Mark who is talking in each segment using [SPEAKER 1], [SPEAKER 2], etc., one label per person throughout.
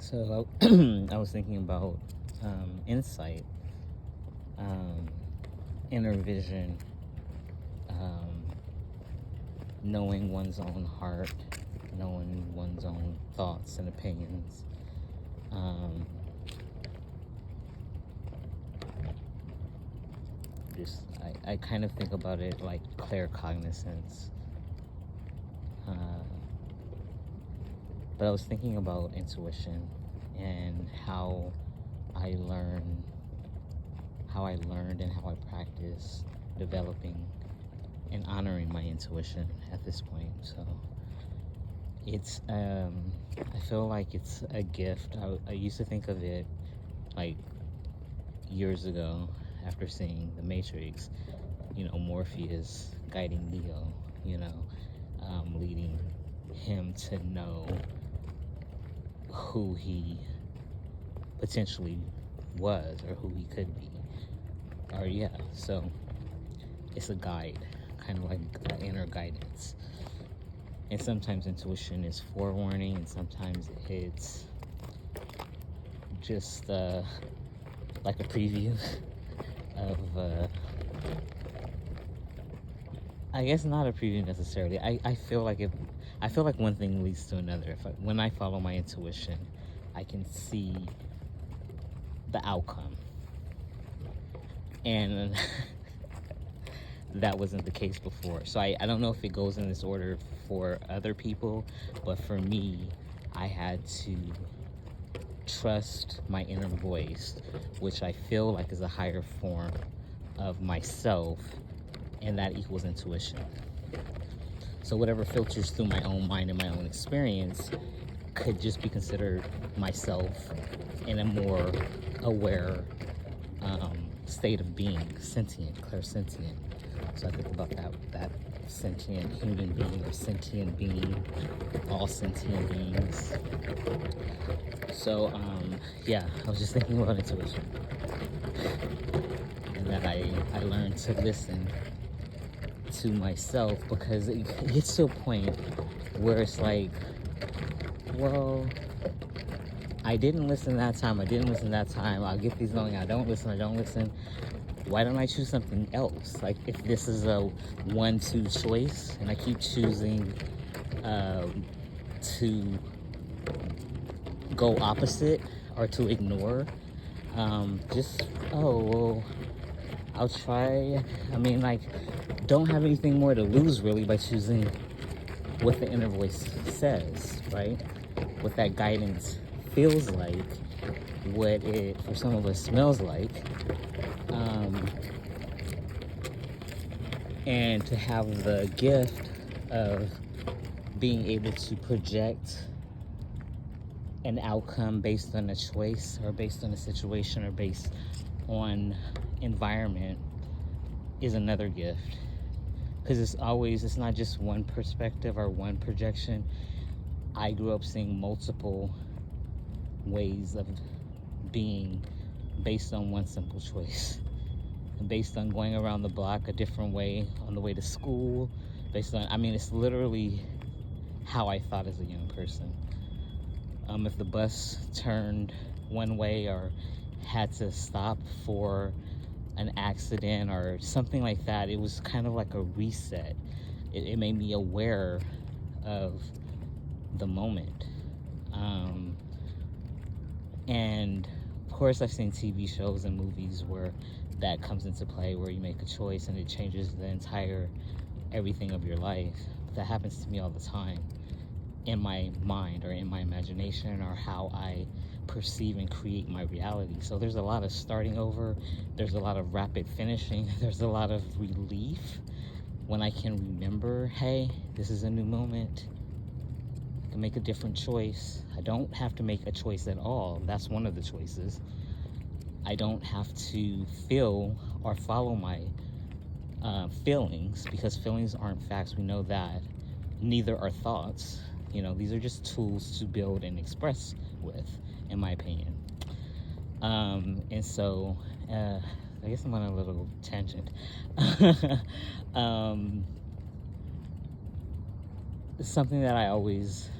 [SPEAKER 1] So I was thinking about insight, um, inner vision, um, knowing one's own heart, knowing one's own thoughts and opinions. Um, I kind of think about it like claircognizance. Uh, but I was thinking about intuition and how I learn, how I learned and how I practice developing and honoring my intuition at this point. So it's I feel like it's a gift. I used to think of it like years ago after seeing The Matrix, Morpheus guiding Neo, leading him to know who he potentially was or who he could be. So it's a guide, kind of like inner guidance. And sometimes intuition is forewarning, and sometimes it's just like a preview of, I guess not a preview necessarily. I feel like one thing leads to another. When I follow my intuition, I can see the outcome. And that wasn't the case before. So I don't know if it goes in this order for other people, but for me, I had to trust my inner voice, which I feel like is a higher form of myself, and that equals intuition. So whatever filters through my own mind and my own experience could just be considered myself in a more aware state of being, sentient, clairsentient. So I think about that sentient human being or sentient being, all sentient beings. So I was just thinking about intuition, and that I learned to listen to myself, because it gets to a point where it's like, well, I didn't listen that time, I'll get these going, I don't listen. Why don't I choose something else? Like, if this is a 1-2 choice and I keep choosing to go opposite or to ignore, I'll try. Don't have anything more to lose really by choosing what the inner voice says, right? What that guidance feels like, what it for some of us smells like, and to have the gift of being able to project an outcome based on a choice or based on a situation or based on environment is another gift. Because it's not just one perspective or one projection. I grew up seeing multiple ways of being based on one simple choice. Based on going around the block a different way on the way to school. It's literally how I thought as a young person. If the bus turned one way or had to stop for an accident or something like that, it was kind of like a reset. It made me aware of the moment. And of course I've seen TV shows and movies where that comes into play, where you make a choice and it changes the entire everything of your life. That happens to me all the time in my mind or in my imagination, or how I perceive and create my reality. So there's a lot of starting over, there's a lot of rapid finishing, there's a lot of relief when I can remember, hey, this is a new moment, I can make a different choice. I don't have to make a choice at all. That's one of the choices. I don't have to feel or follow my feelings, because feelings aren't facts, we know that. Neither are thoughts. These are just tools to build and express with, in my opinion. And so, I guess I'm on a little tangent. Something that I always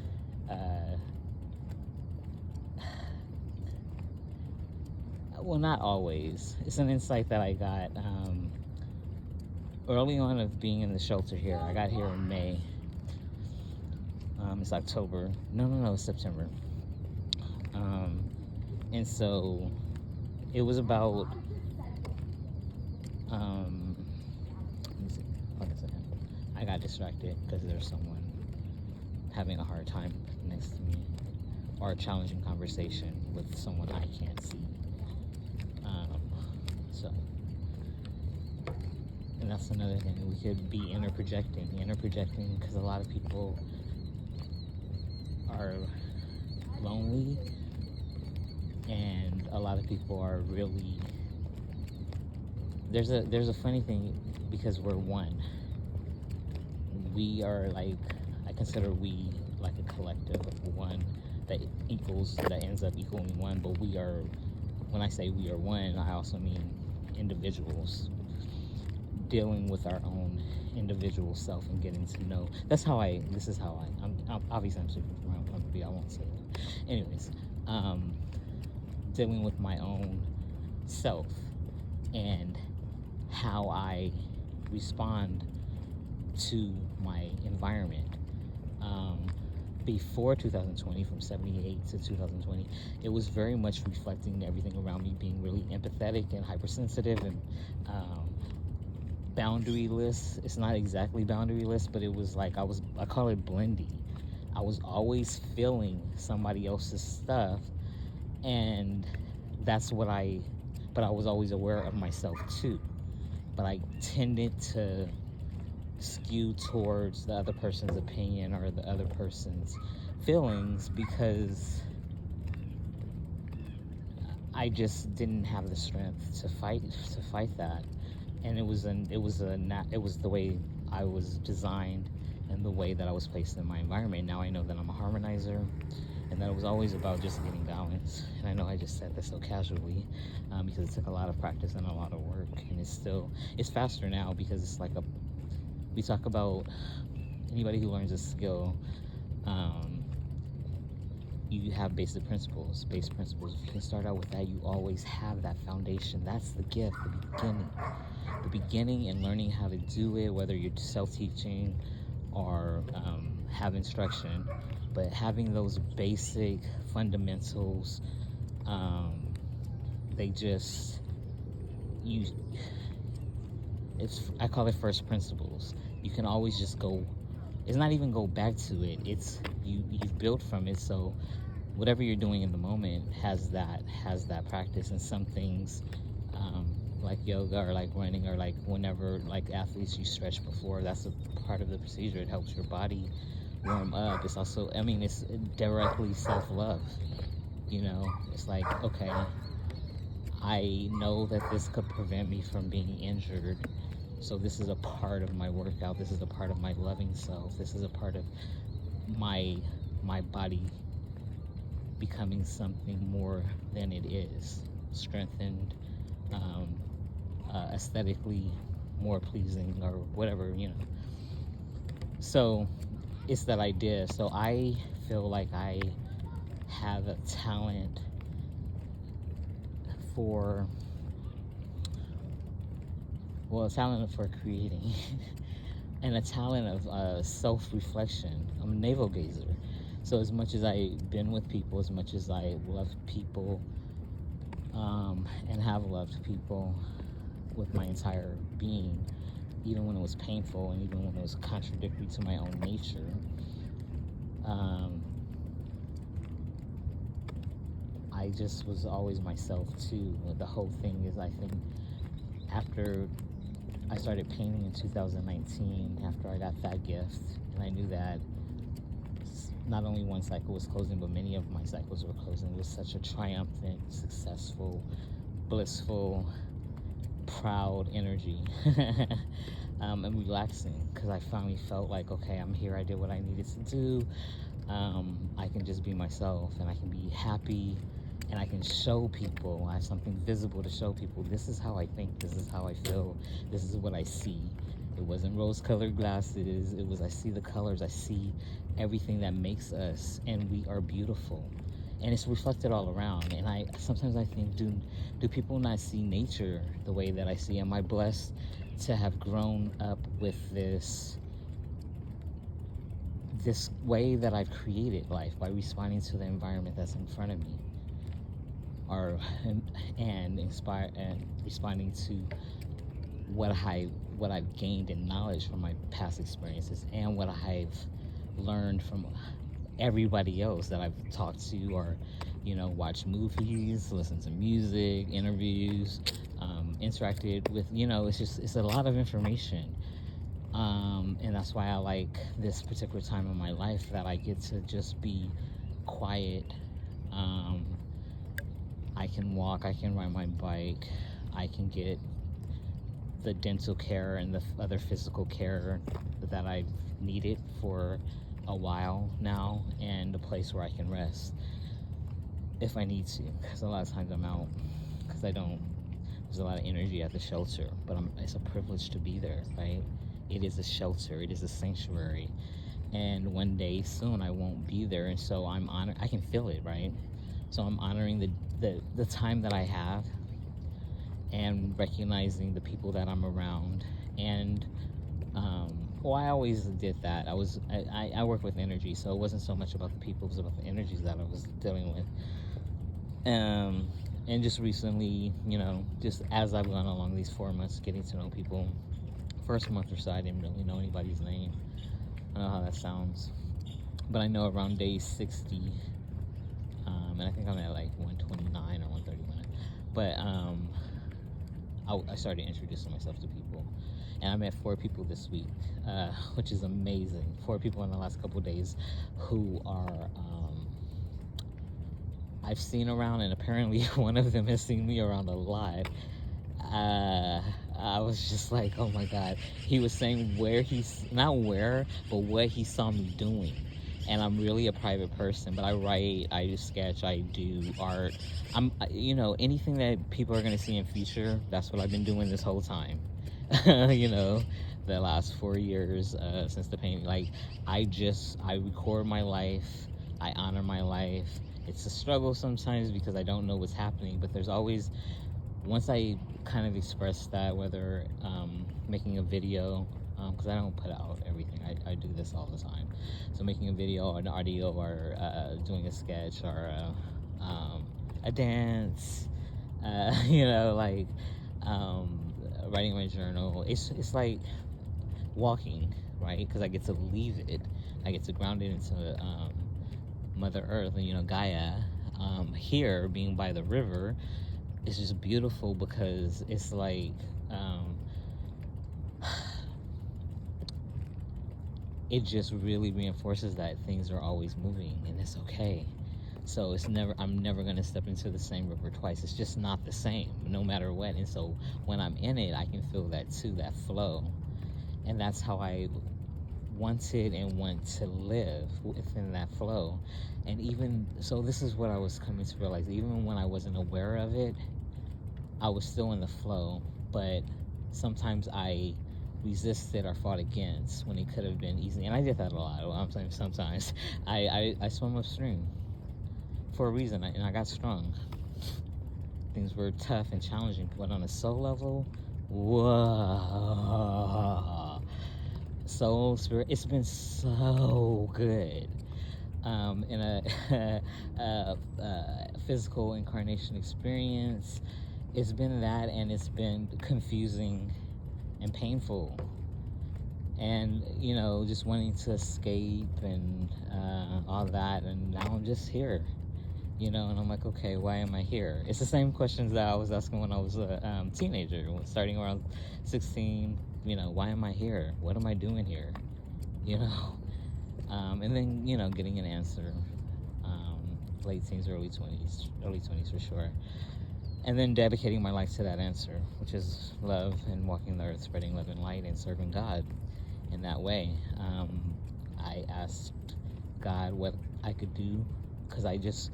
[SPEAKER 1] well, not always. It's an insight that I got early on of being in the shelter here. I got here in May. It's October. No, it's September. And so it was about, let me see, hold on a second. I got distracted because there's someone having a hard time next to me, or a challenging conversation with someone I can't see. And that's another thing. We could be interprojecting, because a lot of people are lonely, and a lot of people are really, there's a funny thing, because we're one. We are like, I consider we like a collective of one that ends up equaling one. But we are, when I say we are one, I also mean individuals dealing with our own individual self and getting to know. I'm obviously I'm speaking from my own point of view. I won't say that. Anyways, dealing with my own self and how I respond to my environment. Before 2020, from 78 to 2020, it was very much reflecting everything around me, being really empathetic and hypersensitive and boundaryless. It's not exactly boundaryless, but it was like I call it blendy. I was always feeling somebody else's stuff, and but I was always aware of myself too. But I tended to skew towards the other person's opinion or the other person's feelings, because I just didn't have the strength to fight that. And it was the way I was designed and the way that I was placed in my environment. Now I know that I'm a harmonizer, and that it was always about just getting balance. And I know I just said this so casually, because it took a lot of practice and a lot of work, and it's faster now, because it's like we talk about anybody who learns a skill, you have basic principles. If you can start out with that, you always have that foundation. That's the gift, the beginning, and learning how to do it, whether you're self-teaching or have instruction. But having those basic fundamentals, I call it first principles. You can always just go, it's not even go back to it, it's you've built from it. So whatever you're doing in the moment has that practice. And some things, like yoga or like running or like whenever, like athletes, you stretch before. That's a part of the procedure. It helps your body warm up. It's also, it's directly self-love. It's like, okay, I know that this could prevent me from being injured, so this is a part of my workout. This is a part of my loving self. This is a part of my body becoming something more than it is, strengthened, aesthetically more pleasing, or whatever. So it's that idea. So I feel like I have a talent for creating and a talent of self-reflection. I'm a navel gazer. So as much as I've been with people, as much as I love people, and have loved people with my entire being, even when it was painful and even when it was contradictory to my own nature, I just was always myself too. The whole thing is, I think, after I started painting in 2019, after I got that gift, and I knew that not only one cycle was closing, but many of my cycles were closing. It was such a triumphant, successful, blissful, proud energy, and relaxing, because I finally felt like, okay, I'm here, I did what I needed to do. I can just be myself, and I can be happy, and I can show people. I have something visible to show people. This is how I think, this is how I feel, this is what I see. It wasn't rose-colored glasses. It was, I see the colors, I see everything that makes us, and we are beautiful. and it's reflected all around. And I sometimes I think, do people not see nature the way that I see? Am I blessed to have grown up with this way that I've created life by responding to the environment that's in front of me, or and inspire and responding to what I've gained in knowledge from my past experiences, and what I've learned from everybody else that I've talked to, or watched movies, listened to music, interviews, interacted with. It's a lot of information. And that's why I like this particular time in my life, that I get to just be quiet. I can walk, I can ride my bike, I can get the dental care and the other physical care that I've needed for a while now, and a place where I can rest if I need to, because a lot of times I'm out because there's a lot of energy at the shelter, but it's a privilege to be there, right? It is a shelter, it is a sanctuary, and one day soon I won't be there, and so I can feel it, right? So I'm honoring the time that I have, and recognizing the people that I'm around. And I always did that. I work with energy, so it wasn't so much about the people, it was about the energies that I was dealing with. And just recently, just as I've gone along these 4 months, getting to know people. First month or so, I didn't really know anybody's name. I don't know how that sounds, but I know around day 60, and I think I'm at like 129 or 131. But I started introducing myself to people, and I met 4 people this week, which is amazing. 4 people in the last couple of days who are I've seen around, and apparently one of them has seen me around a lot. I was just like, oh my God. He was saying not where, but what he saw me doing. And I'm really a private person, but I write, I do sketch, I do art. Anything that people are going to see in future, that's what I've been doing this whole time. The last 4 years since the painting. Like, I record my life, I honor my life. It's a struggle sometimes because I don't know what's happening, but there's always, once I kind of express that, whether making a video, because I don't put out everything, I do this all the time. So making a video or an audio, or doing a sketch, or a dance, writing my journal. It's like walking, right? Because I get to leave it. I get to ground it into Mother Earth, and Gaia. Here, being by the river, it's just beautiful, because it's like it just really reinforces that things are always moving, and it's okay. So I'm never going to step into the same river twice. It's just not the same, no matter what. And so when I'm in it, I can feel that too, that flow. And that's how I wanted and want to live, within that flow. And even so, this is what I was coming to realize. Even when I wasn't aware of it, I was still in the flow, but sometimes I resisted or fought against when it could have been easy. And I did that a lot. I'm saying sometimes I swam upstream for a reason, and I got strong. Things were tough and challenging, but on a soul level, whoa, soul, spirit, it's been so good. In a physical incarnation experience, it's been that, and it's been confusing and painful, and just wanting to escape, and all that. And now I'm just here, and I'm like, okay, why am I here? It's the same questions that I was asking when I was a teenager, starting around 16. Why am I here? What am I doing here? And then getting an answer, late teens, early 20s for sure. And then dedicating my life to that answer, which is love, and walking the earth, spreading love and light, and serving God in that way. I asked God what I could do, because I just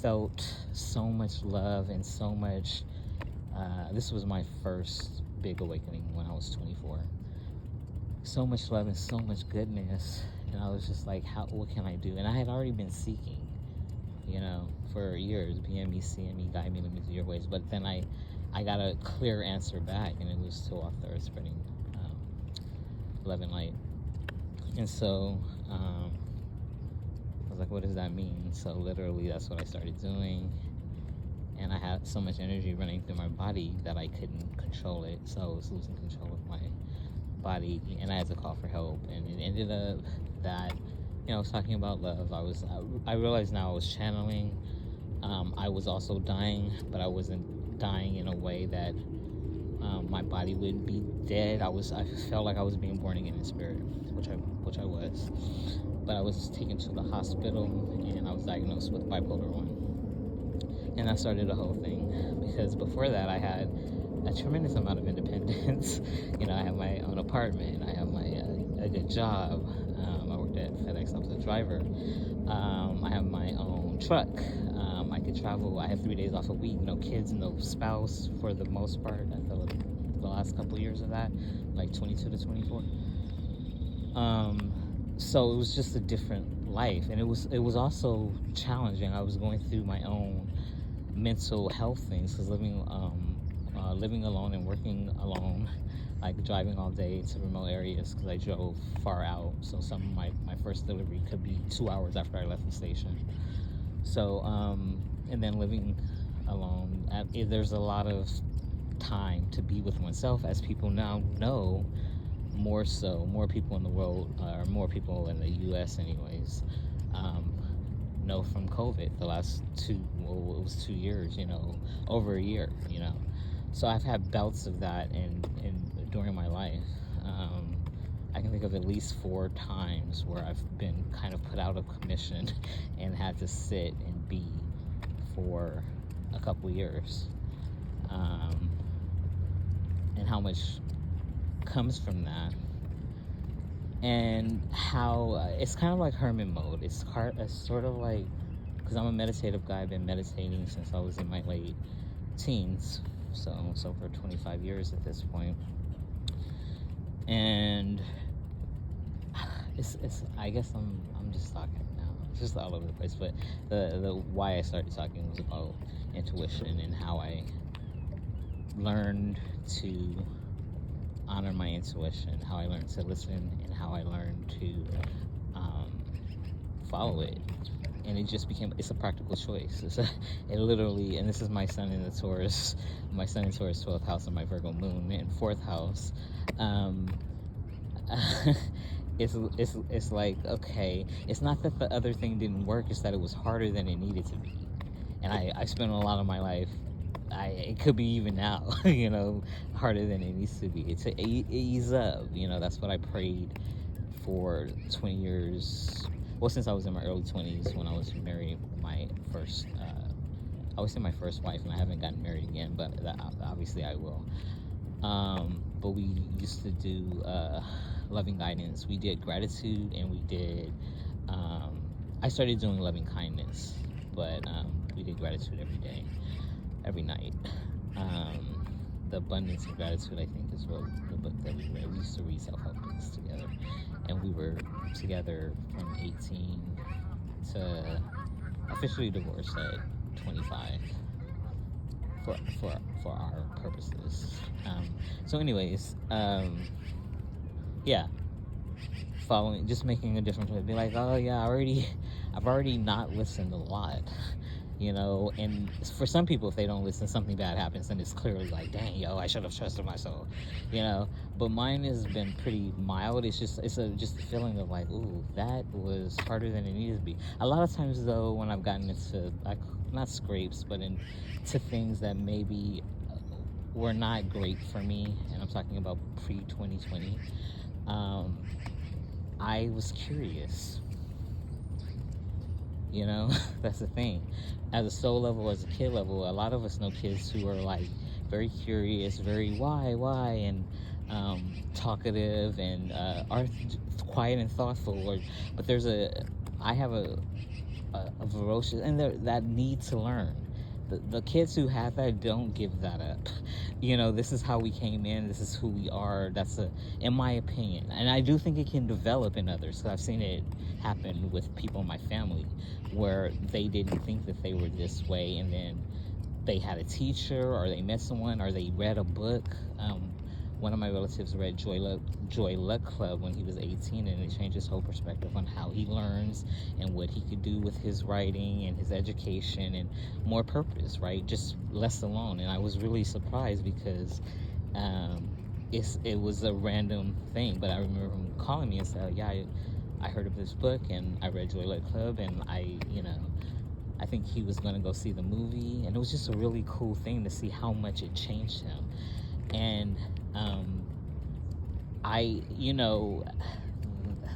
[SPEAKER 1] felt so much love and so much. This was my first big awakening when I was 24. So much love and so much goodness, and I was just like, what can I do? And I had already been seeking. for years, being me, seeing me, guide me, lead me through your ways. But then I got a clear answer back, and it was to off the earth spreading love and light. And so I was like, what does that mean? So literally, that's what I started doing. And I had so much energy running through my body that I couldn't control it. So I was losing control of my body, and I had to call for help. And it ended up that, I was talking about love. I realized now I was channeling. I was also dying, but I wasn't dying in a way that my body would be dead. I felt like I was being born again in spirit, which I was. But I was taken to the hospital, and I was diagnosed with bipolar 1. And that started the whole thing, because before that I had a tremendous amount of independence. I have my own apartment, I have a good job. I worked at FedEx, I was a driver. I have my own truck. I could travel. I have 3 days off a week. No kids, no spouse for the most part. I feel like the last couple of years of that, like 22 to 24. So it was just a different life, and it was also challenging. I was going through my own mental health things, because living alone and working alone, like driving all day to remote areas, because I drove far out. So some of my first delivery could be 2 hours after I left the station. So and then living alone, there's a lot of time to be with oneself, as people now know. More people in the world, or more people in the U.S. anyways, know from COVID the last it was 2 years, over a year, So I've had bouts of that during my life. I can think of at least 4 times where I've been kind of put out of commission and had to sit and be for a couple years. And how much comes from that, and how it's kind of like hermit mode. It's sort of like, because I'm a meditative guy. I've been meditating since I was in my late teens, so for 25 years at this point. And it's I guess I'm just talking now, it's just all over the place. But the why I started talking was about intuition, and how I learned to honor my intuition, how I learned to listen, and how I learned to follow it. And it just it's a practical choice. It literally, and this is my sun in Taurus 12th house, and my Virgo moon in 4th house. It's like, okay, it's not that the other thing didn't work, it's that it was harder than it needed to be. And I spent a lot of my life, it could be even now, harder than it needs to be. To ease up, that's what I prayed for 20 years. Well, since I was in my early 20s, when I was married, my first, I was in my first wife, and I haven't gotten married again, but obviously I will. But we used to do loving guidance. We did gratitude, and we did, I started doing loving kindness, but we did gratitude every day, every night. The Abundance of Gratitude, I think, is what the book that we read. We used to read self-help books together, and we were together from 18 to officially divorced at 25 for our purposes. So anyways, yeah, following, just making a difference. Be like, oh yeah, I've already not listened a lot. And for some people, if they don't listen, something bad happens, and it's clearly like, dang, I should have trusted myself, But mine has been pretty mild. It's just a feeling of like, ooh, that was harder than it needed to be. A lot of times, though, when I've gotten into, not scrapes, but into things that maybe were not great for me, and I'm talking about pre-2020, I was curious. That's the thing. As a soul level, as a kid level, a lot of us know kids who are like very curious, very why, and talkative, and are quiet and thoughtful. But I have a ferocious, and that need to learn. the kids who have that, don't give that up. This is how we came in. This is who we are. In my opinion, and I do think it can develop in others. Because I've seen it happen with people in my family where they didn't think that they were this way, and then they had a teacher, or they met someone, or they read a book. One of my relatives read Joy Luck Club when he was 18, and it changed his whole perspective on how he learns and what he could do with his writing and his education and more purpose, right? Just less alone. And I was really surprised because it was a random thing, but I remember him calling me and said, yeah, I heard of this book and I read Joy Luck Club, and I think he was going to go see the movie, and it was just a really cool thing to see how much it changed him. And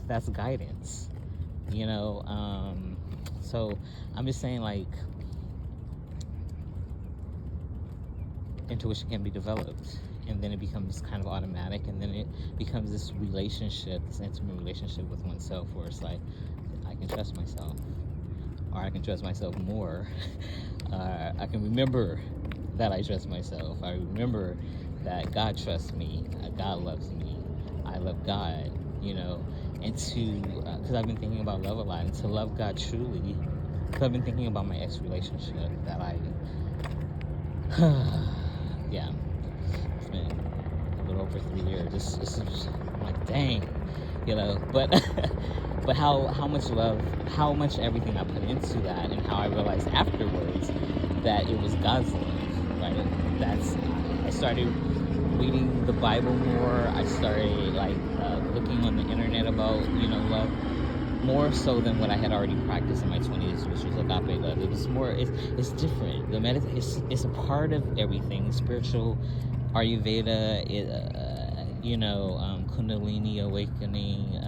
[SPEAKER 1] that's guidance, so I'm just saying, like, intuition can be developed, and then it becomes kind of automatic, and then it becomes this intimate relationship with oneself, where it's like, I can trust myself, or I can trust myself more. I can remember that I trust myself. I remember that God trusts me, God loves me, I love God, and because I've been thinking about love a lot, and to love God truly, because I've been thinking about my relationship that yeah, it's been a little over 3 years. This is like, dang, but but how much love, how much everything I put into that, and how I realized afterwards that it was God's love, right? I started reading the Bible more. I started looking on the internet about love, more so than what I had already practiced in my 20s, which was agape love. It was more. It's different. It's a part of everything. Spiritual, Ayurveda, Kundalini awakening,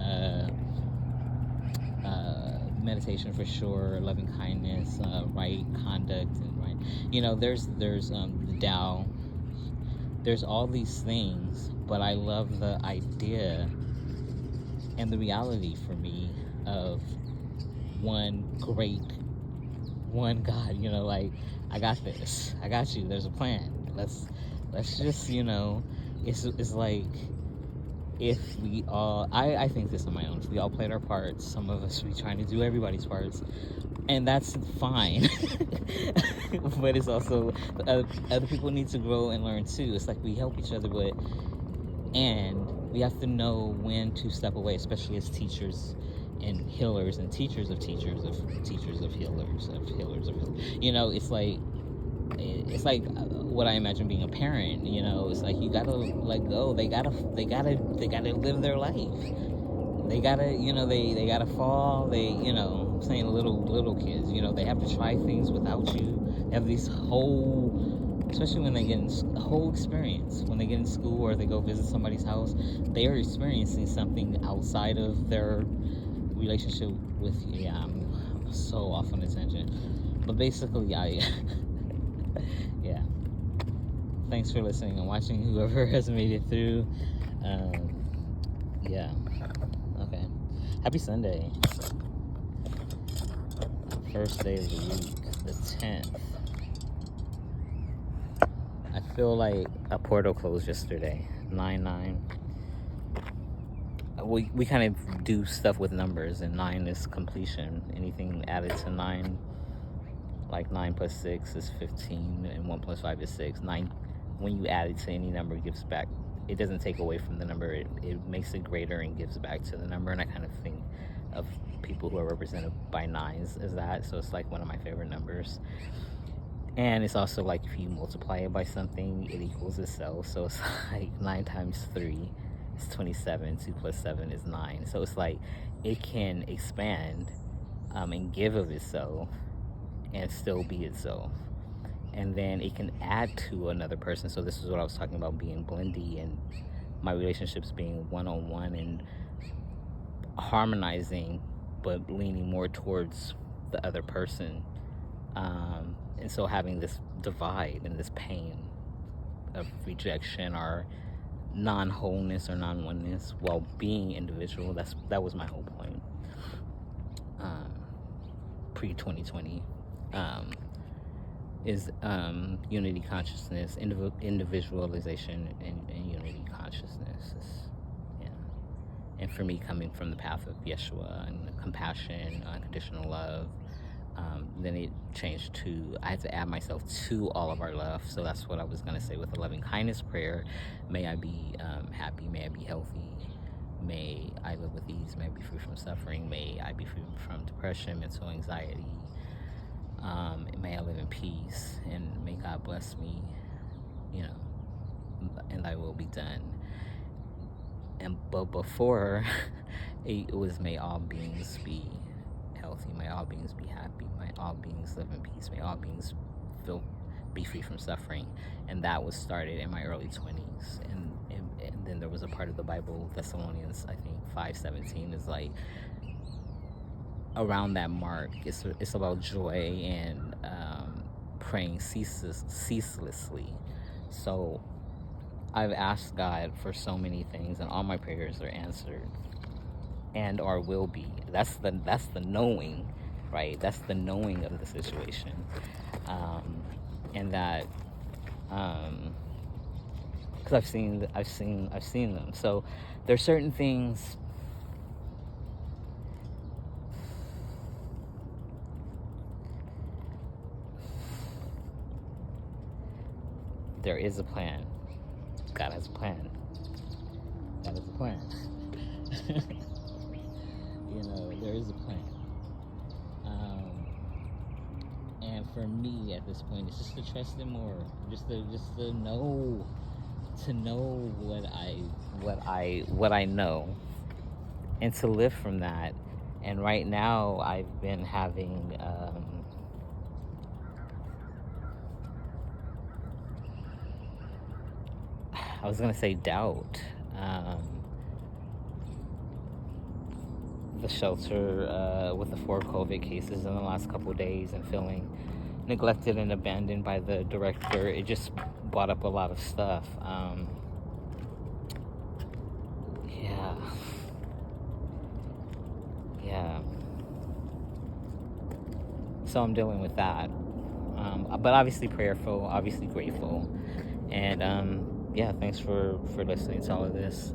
[SPEAKER 1] meditation for sure, loving kindness, right conduct, and right. There's the Tao. There's all these things, but I love the idea and the reality for me of one God, I got this, I got you, there's a plan, let's just, it's like, if we all, I think this on my own, if we all played our parts, some of us be trying to do everybody's parts, and that's fine. But it's also, other people need to grow and learn too. It's like we help each other, and we have to know when to step away, especially as teachers and healers, and teachers of teachers of teachers of healers of healers of healers. It's like what I imagine being a parent. It's like you gotta let go. They gotta live their life. They gotta, they gotta fall. I'm saying little kids, they have to try things without you. They have these especially when they get in whole experience, when they get in school or they go visit somebody's house, they are experiencing something outside of their relationship with you. Yeah, I'm so off on a tangent, but basically, yeah. Thanks for listening and watching, whoever has made it through. Yeah. Okay. Happy Sunday. First day of the week, the 10th. I feel like a portal closed yesterday. 9/9. We kind of do stuff with numbers, and 9 is completion. Anything added to 9, like 9 plus 6 is 15, and 1 plus 5 is 6. 9, when you add it to any number, gives back. It doesn't take away from the number. It makes it greater and gives back to the number. And I kind of think of people who are represented by 9s as that. So it's like one of my favorite numbers. And it's also like if you multiply it by something, it equals itself. So it's like 9 times 3 is 27. 2 plus 7 is 9. So it's like it can expand and give of itself and still be itself. And then it can add to another person. So this is what I was talking about, being blendy, and my relationships being one-on-one and harmonizing, but leaning more towards the other person. And so having this divide and this pain of rejection or non-wholeness or non-oneness while being individual, that was my whole point. Pre-2020. is unity consciousness, individualization, and unity consciousness. Yeah. And for me, coming from the path of Yeshua and compassion, unconditional love, then it changed to, I had to add myself to all of our love. So that's what I was going to say with the loving kindness prayer. May I be happy, may I be healthy, may I live with ease, may I be free from suffering, may I be free from depression, mental anxiety, may I live in peace, and may God bless me, and thy will be done. But before, it was may all beings be healthy, may all beings be happy, may all beings live in peace, may all beings be free from suffering. And that was started in my early 20s. And then there was a part of the Bible, Thessalonians, I think 5:17, is like, around that mark, it's about joy and praying ceaselessly. So I've asked God for so many things, and all my prayers are answered, and or will be. That's the knowing, right? That's the knowing of the situation, and that, because I've seen them. So there's certain things. There is a plan. God has a plan. God has a plan. There is a plan. And for me at this point, it's just to trust Him more, just to know what I know, and to live from that. And right now, I've been having I was gonna say doubt. The shelter with the 4 COVID cases in the last couple of days, and feeling neglected and abandoned by the director, it just brought up a lot of stuff. Yeah. So I'm dealing with that. But obviously prayerful, obviously grateful. And thanks for listening to all of this.